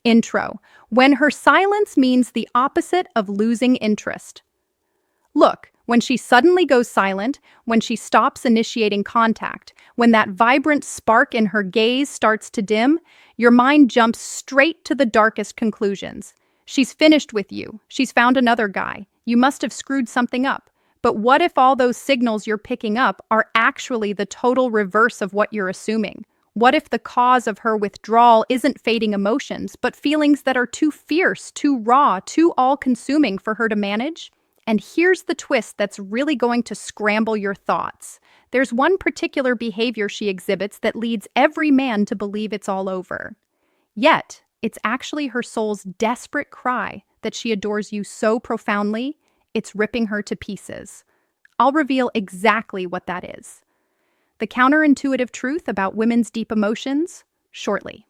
Intro. When her silence means the opposite of losing interest. Look, when she suddenly goes silent, when she stops initiating contact, when that vibrant spark in her gaze starts to dim, your mind jumps straight to the darkest conclusions. She's finished with you. She's found another guy. You must have screwed something up. But what if all those signals you're picking up are actually the total reverse of what you're assuming? What if the cause of her withdrawal isn't fading emotions, but feelings that are too fierce, too raw, too all-consuming for her to manage? And here's the twist that's really going to scramble your thoughts. There's one particular behavior she exhibits that leads every man to believe it's all over. Yet, it's actually her soul's desperate cry that she adores you so profoundly, it's ripping her to pieces. I'll reveal exactly what that is. The counterintuitive truth about women's deep emotions, shortly.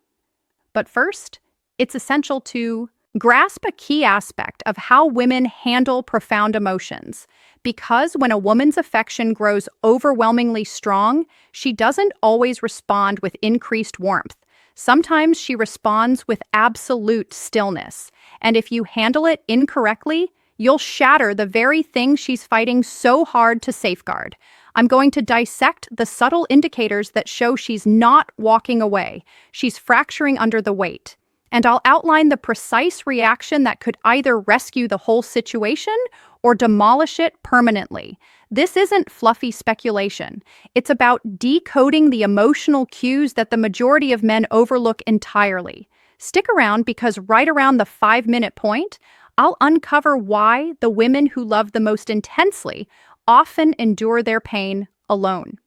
But first, it's essential to grasp a key aspect of how women handle profound emotions. Because when a woman's affection grows overwhelmingly strong, she doesn't always respond with increased warmth. Sometimes she responds with absolute stillness. And if you handle it incorrectly, you'll shatter the very thing she's fighting so hard to safeguard. I'm going to dissect the subtle indicators that show she's not walking away. She's fracturing under the weight. And I'll outline the precise reaction that could either rescue the whole situation or demolish it permanently. This isn't fluffy speculation. It's about decoding the emotional cues that the majority of men overlook entirely. Stick around because right around the 5-minute point, I'll uncover why the women who love the most intensely often endure their pain alone.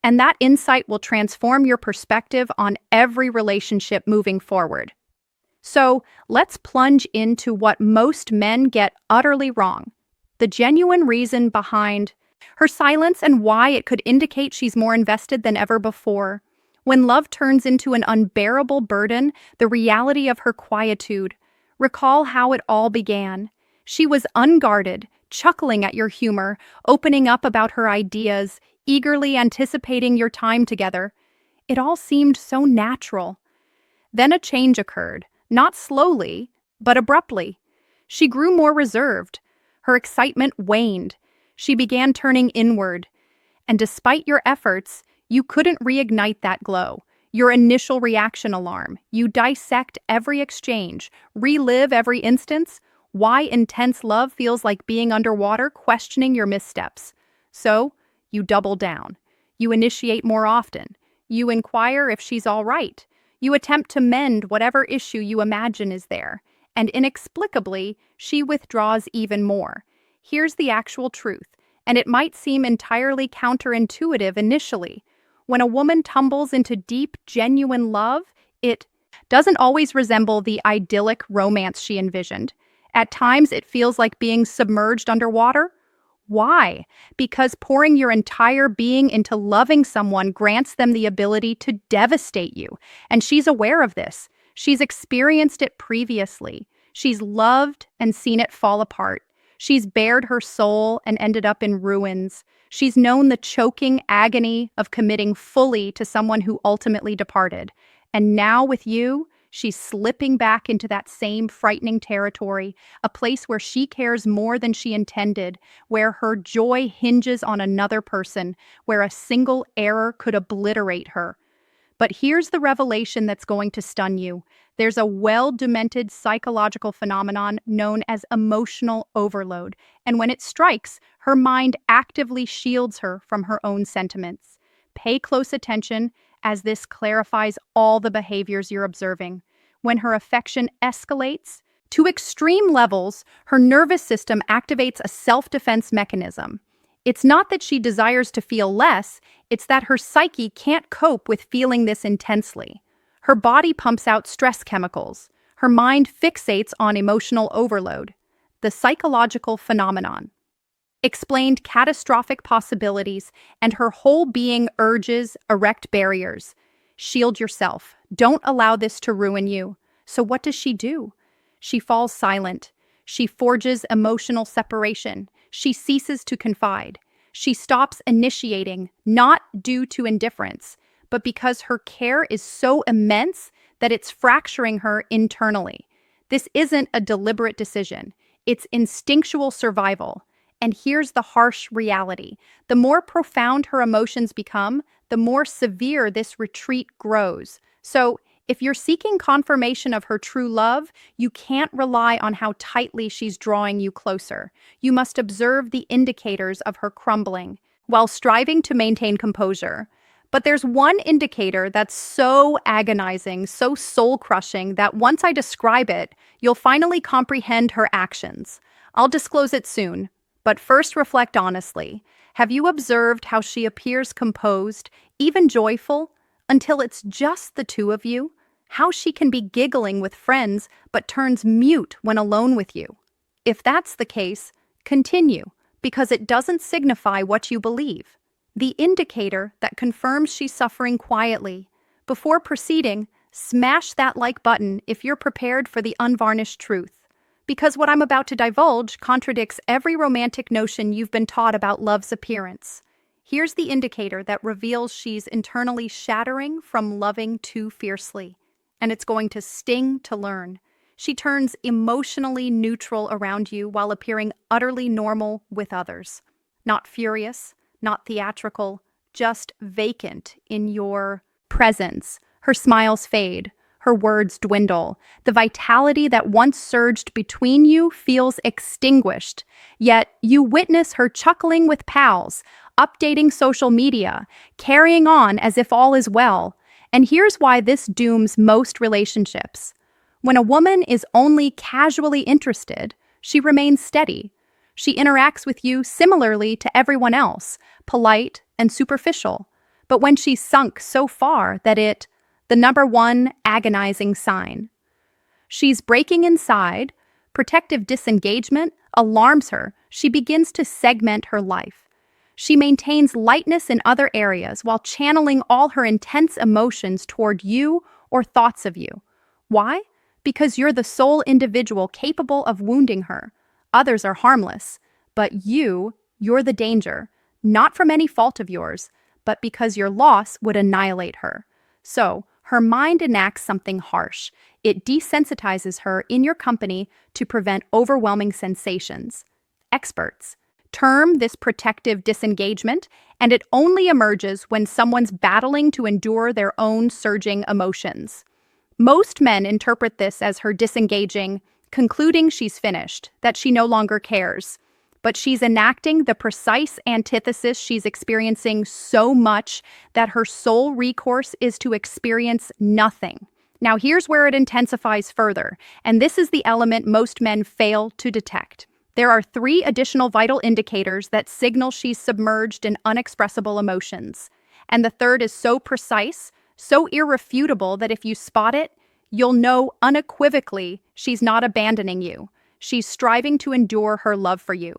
And that insight will transform your perspective on every relationship moving forward. So let's plunge into what most men get utterly wrong. The genuine reason behind her silence and why it could indicate she's more invested than ever before. When love turns into an unbearable burden, the reality of her quietude. Recall how it all began. She was unguarded, chuckling at your humor, opening up about her ideas, eagerly anticipating your time together. It all seemed so natural. Then a change occurred. Not slowly, but abruptly. She grew more reserved. Her excitement waned. She began turning inward. And despite your efforts, you couldn't reignite that glow. Your initial reaction alarm. You dissect every exchange, relive every instance, why intense love feels like being underwater, questioning your missteps. So, you double down. You initiate more often. You inquire if she's all right. You attempt to mend whatever issue you imagine is there, and inexplicably, she withdraws even more. Here's the actual truth, and it might seem entirely counterintuitive initially. When a woman tumbles into deep, genuine love, it doesn't always resemble the idyllic romance she envisioned. At times, it feels like being submerged underwater. Why? Because pouring your entire being into loving someone grants them the ability to devastate you. And she's aware of this. She's experienced it previously. She's loved and seen it fall apart. She's bared her soul and ended up in ruins. She's known the choking agony of committing fully to someone who ultimately departed. And now with you, she's slipping back into that same frightening territory, a place where she cares more than she intended, where her joy hinges on another person, where a single error could obliterate her. But here's the revelation that's going to stun you. There's a well-documented psychological phenomenon known as emotional overload, and when it strikes, her mind actively shields her from her own sentiments. Pay close attention, as this clarifies all the behaviors you're observing. When her affection escalates to extreme levels, her nervous system activates a self-defense mechanism. It's not that she desires to feel less, it's that her psyche can't cope with feeling this intensely. Her body pumps out stress chemicals. Her mind fixates on emotional overload. The psychological phenomenon explained catastrophic possibilities, and her whole being urges erect barriers. Shield yourself. Don't allow this to ruin you. So what does she do? She falls silent. She forges emotional separation. She ceases to confide. She stops initiating, not due to indifference, but because her care is so immense that it's fracturing her internally. This isn't a deliberate decision. It's instinctual survival. And here's the harsh reality. The more profound her emotions become, the more severe this retreat grows. So, if you're seeking confirmation of her true love, you can't rely on how tightly she's drawing you closer. You must observe the indicators of her crumbling while striving to maintain composure. But there's one indicator that's so agonizing, so soul-crushing, that once I describe it, you'll finally comprehend her actions. I'll disclose it soon, but first reflect honestly. Have you observed how she appears composed, even joyful, until it's just the two of you? How she can be giggling with friends but turns mute when alone with you? If that's the case, continue, because it doesn't signify what you believe. The indicator that confirms she's suffering quietly. Before proceeding, smash that like button if you're prepared for the unvarnished truth. Because what I'm about to divulge contradicts every romantic notion you've been taught about love's appearance. Here's the indicator that reveals she's internally shattering from loving too fiercely. And it's going to sting to learn. She turns emotionally neutral around you while appearing utterly normal with others. Not furious, not theatrical, just vacant in your presence. Her smiles fade, her words dwindle. The vitality that once surged between you feels extinguished. Yet you witness her chuckling with pals, updating social media, carrying on as if all is well. And here's why this dooms most relationships. When a woman is only casually interested, she remains steady. She interacts with you similarly to everyone else, polite and superficial. But when she's sunk so far that the number one agonizing sign. She's breaking inside, protective disengagement alarms her. She begins to segment her life. She maintains lightness in other areas while channeling all her intense emotions toward you or thoughts of you. Why? Because you're the sole individual capable of wounding her. Others are harmless, but you're the danger, not from any fault of yours, but because your loss would annihilate her. So, her mind enacts something harsh. It desensitizes her in your company to prevent overwhelming sensations. Experts term this protective disengagement, and it only emerges when someone's battling to endure their own surging emotions. Most men interpret this as her disengaging, concluding she's finished, that she no longer cares. But she's enacting the precise antithesis she's experiencing so much that her sole recourse is to experience nothing. Now here's where it intensifies further, and this is the element most men fail to detect. There are 3 additional vital indicators that signal she's submerged in unexpressible emotions. And the third is so precise, so irrefutable that if you spot it, you'll know unequivocally she's not abandoning you. She's striving to endure her love for you.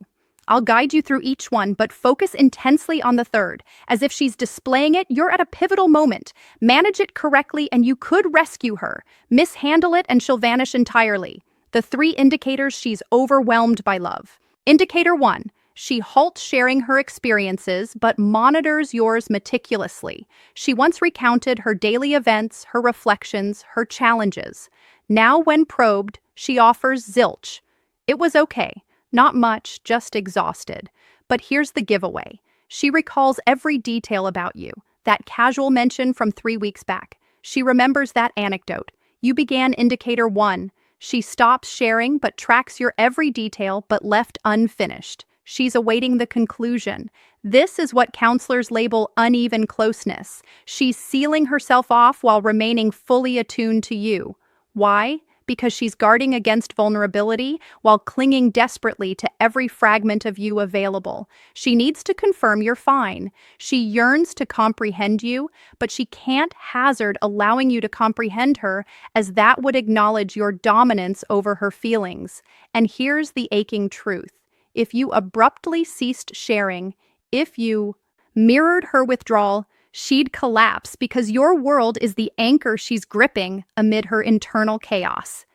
I'll guide you through each one, but focus intensely on the third. As if she's displaying it, you're at a pivotal moment. Manage it correctly and you could rescue her. Mishandle it and she'll vanish entirely. The 3 indicators she's overwhelmed by love. Indicator 1. She halts sharing her experiences, but monitors yours meticulously. She once recounted her daily events, her reflections, her challenges. Now, when probed, she offers zilch. It was okay. Not much, just exhausted. But here's the giveaway. She recalls every detail about you. That casual mention from 3 weeks back. She remembers that anecdote. You began indicator 1. She stops sharing but tracks your every detail but left unfinished. She's awaiting the conclusion. This is what counselors label uneven closeness. She's sealing herself off while remaining fully attuned to you. Why? Because she's guarding against vulnerability while clinging desperately to every fragment of you available. She needs to confirm you're fine. She yearns to comprehend you, but she can't hazard allowing you to comprehend her, as that would acknowledge your dominance over her feelings. And here's the aching truth. If you abruptly ceased sharing, if you mirrored her withdrawal, she'd collapse because your world is the anchor she's gripping amid her internal chaos.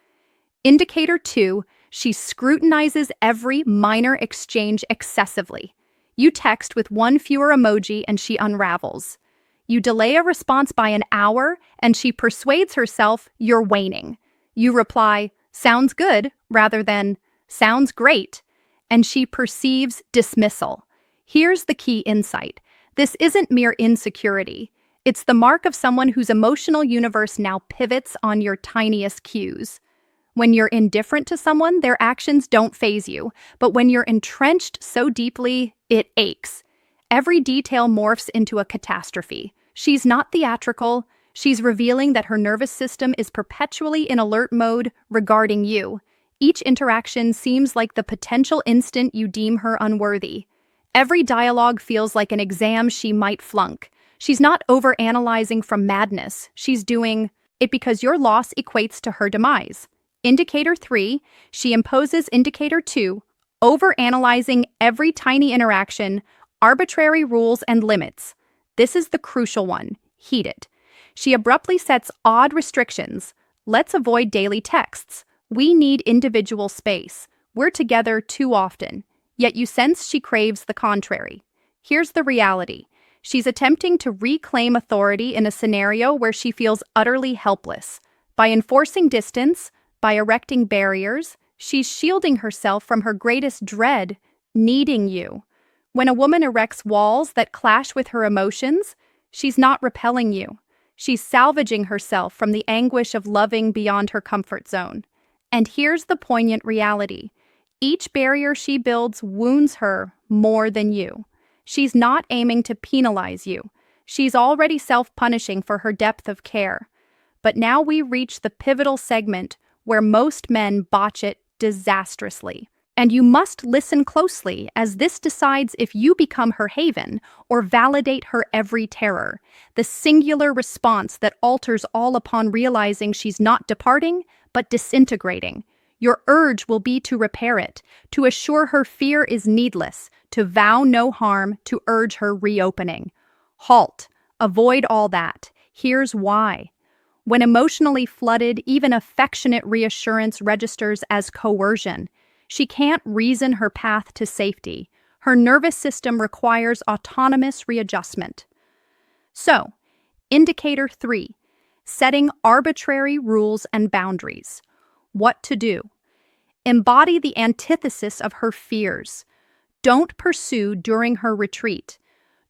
Indicator 2, she scrutinizes every minor exchange excessively. You text with one fewer emoji and she unravels. You delay a response by an hour, and she persuades herself you're waning. You reply, "Sounds good," rather than, "Sounds great," and she perceives dismissal. Here's the key insight. This isn't mere insecurity. It's the mark of someone whose emotional universe now pivots on your tiniest cues. When you're indifferent to someone, their actions don't faze you, but when you're entrenched so deeply, it aches. Every detail morphs into a catastrophe. She's not theatrical. She's revealing that her nervous system is perpetually in alert mode regarding you. Each interaction seems like the potential instant you deem her unworthy. Every dialogue feels like an exam she might flunk. She's not overanalyzing from madness. She's doing it because your loss equates to her demise. Indicator 3, she imposes indicator 2, overanalyzing every tiny interaction, arbitrary rules and limits. This is the crucial one. Heed it. She abruptly sets odd restrictions. Let's avoid daily texts. We need individual space. We're together too often. Yet you sense she craves the contrary. Here's the reality. She's attempting to reclaim authority in a scenario where she feels utterly helpless. By enforcing distance, by erecting barriers, she's shielding herself from her greatest dread, needing you. When a woman erects walls that clash with her emotions, she's not repelling you. She's salvaging herself from the anguish of loving beyond her comfort zone. And here's the poignant reality. Each barrier she builds wounds her more than you. She's not aiming to penalize you. She's already self-punishing for her depth of care. But now we reach the pivotal segment where most men botch it disastrously. And you must listen closely, as this decides if you become her haven or validate her every terror. The singular response that alters all upon realizing she's not departing, but disintegrating. Your urge will be to repair it, to assure her fear is needless, to vow no harm, to urge her reopening. Halt. Avoid all that. Here's why. When emotionally flooded, even affectionate reassurance registers as coercion. She can't reason her path to safety. Her nervous system requires autonomous readjustment. So, indicator 3, setting arbitrary rules and boundaries. What to do? Embody the antithesis of her fears. Don't pursue during her retreat.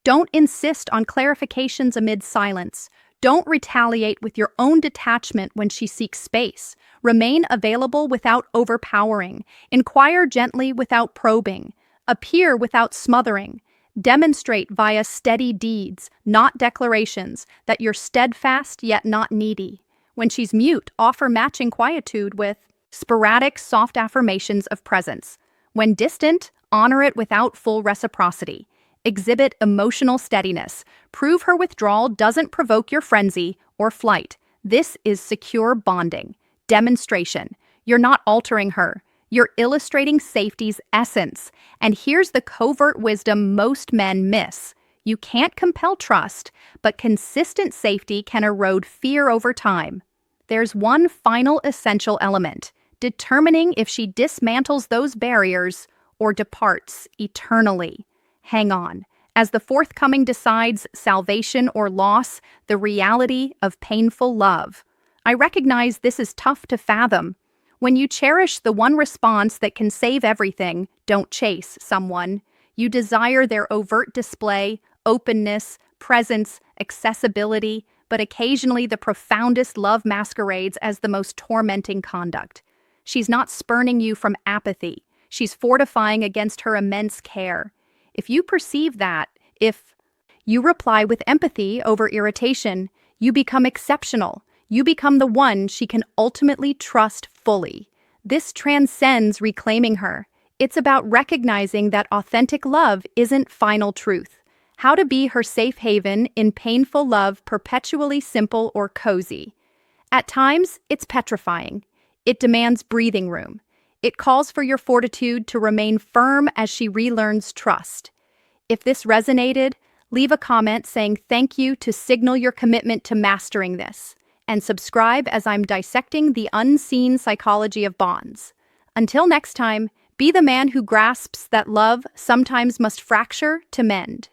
Don't insist on clarifications amid silence. Don't retaliate with your own detachment when she seeks space. Remain available without overpowering. Inquire gently without probing. Appear without smothering. Demonstrate via steady deeds, not declarations, that you're steadfast yet not needy. When she's mute, offer matching quietude with sporadic, soft affirmations of presence. When distant, honor it without full reciprocity. Exhibit emotional steadiness. Prove her withdrawal doesn't provoke your frenzy or flight. This is secure bonding. Demonstration. You're not altering her. You're illustrating safety's essence. And here's the covert wisdom most men miss. You can't compel trust, but consistent safety can erode fear over time. There's one final essential element, determining if she dismantles those barriers or departs eternally. Hang on. As the forthcoming decides salvation or loss, the reality of painful love. I recognize this is tough to fathom. When you cherish the one response that can save everything, don't chase someone. You desire their overt display, openness, presence, accessibility, but occasionally the profoundest love masquerades as the most tormenting conduct. She's not spurning you from apathy. She's fortifying against her immense care. If you perceive that, if you reply with empathy over irritation, you become exceptional. You become the one she can ultimately trust fully. This transcends reclaiming her. It's about recognizing that authentic love isn't final truth. How to be her safe haven in painful love, perpetually simple or cozy. At times, it's petrifying. It demands breathing room. It calls for your fortitude to remain firm as she relearns trust. If this resonated, leave a comment saying thank you to signal your commitment to mastering this, and subscribe as I'm dissecting the unseen psychology of bonds. Until next time, be the man who grasps that love sometimes must fracture to mend.